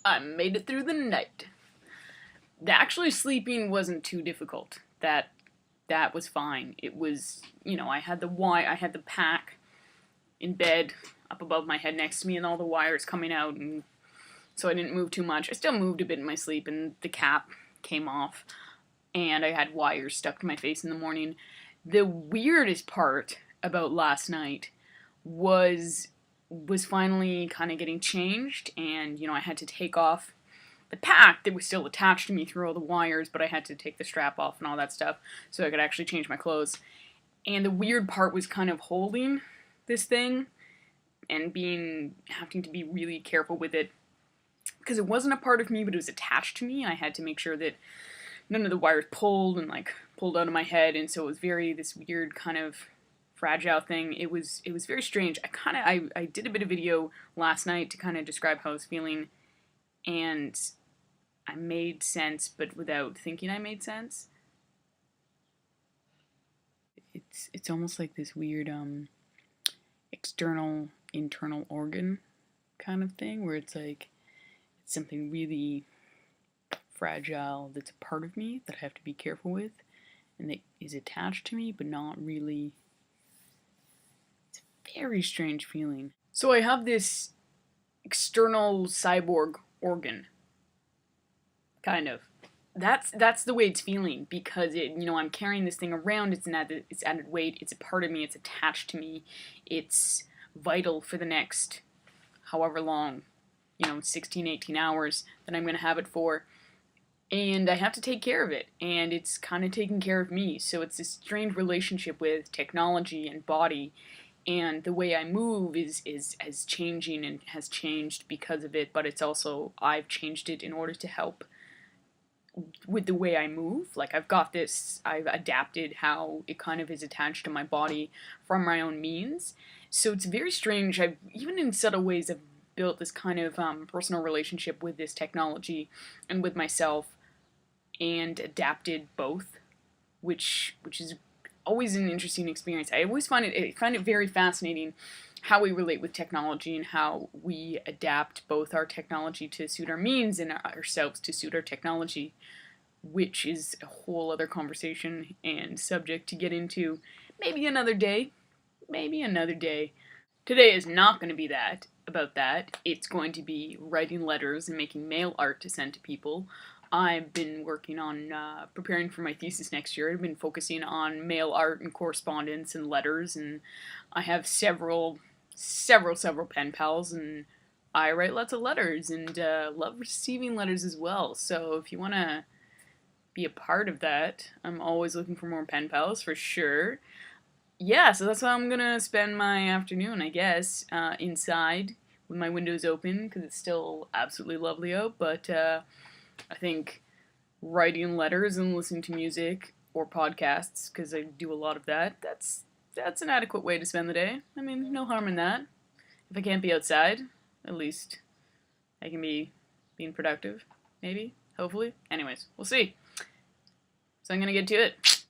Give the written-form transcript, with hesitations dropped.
I made it through the night. Actually, sleeping wasn't too difficult. That was fine. It was, I had the pack in bed up above my head next to me, and all the wires coming out, and so I didn't move too much. I still moved a bit in my sleep, and the cap came off, and I had wires stuck to my face in the morning. The weirdest part about last night was finally kind of getting changed, and I had to take off the pack that was still attached to me through all the wires, but I had to take the strap off and all that stuff so I could actually change my clothes. And the weird part was kind of holding this thing and having to be really careful with it, because it wasn't a part of me, but it was attached to me, and I had to make sure that none of the wires pulled out of my head, and so it was this weird kind of fragile thing. It was very strange. I did a bit of video last night to kind of describe how I was feeling, and I made sense, but without thinking I made sense. It's almost like this weird external internal organ kind of thing, where it's like it's something really fragile that's a part of me that I have to be careful with, and that is attached to me, but not really. It's a very strange feeling. So I have this external cyborg organ, kind of. That's the way it's feeling, because I'm carrying this thing around. It's added weight. It's a part of me. It's attached to me. It's vital for the next however long, 16, 18 hours that I'm going to have it for. And I have to take care of it, and it's kind of taking care of me. So it's this strange relationship with technology and body, and the way I move is changing and has changed because of it, but it's also, I've changed it in order to help with the way I move. Like, I've adapted how it kind of is attached to my body from my own means. So it's very strange. Even in subtle ways, I've built this kind of personal relationship with this technology and with myself, and adapted both, which is always an interesting experience. I always find it very fascinating how we relate with technology, and how we adapt both our technology to suit our means and ourselves to suit our technology, which is a whole other conversation and subject to get into maybe another day. Today is not going to be about that. It's going to be writing letters and making mail art to send to people. I've been working on preparing for my thesis next year. I've been focusing on mail art and correspondence and letters, and I have several pen pals, and I write lots of letters, and love receiving letters as well. So if you want to be a part of that, I'm always looking for more pen pals, for sure. Yeah, so that's how I'm gonna spend my afternoon, I guess, inside with my windows open, because it's still absolutely lovely out, but I think writing letters and listening to music or podcasts, because I do a lot of that, that's an adequate way to spend the day. I mean, no harm in that. If I can't be outside, at least I can be being productive, maybe, hopefully. Anyways, we'll see. So I'm gonna get to it.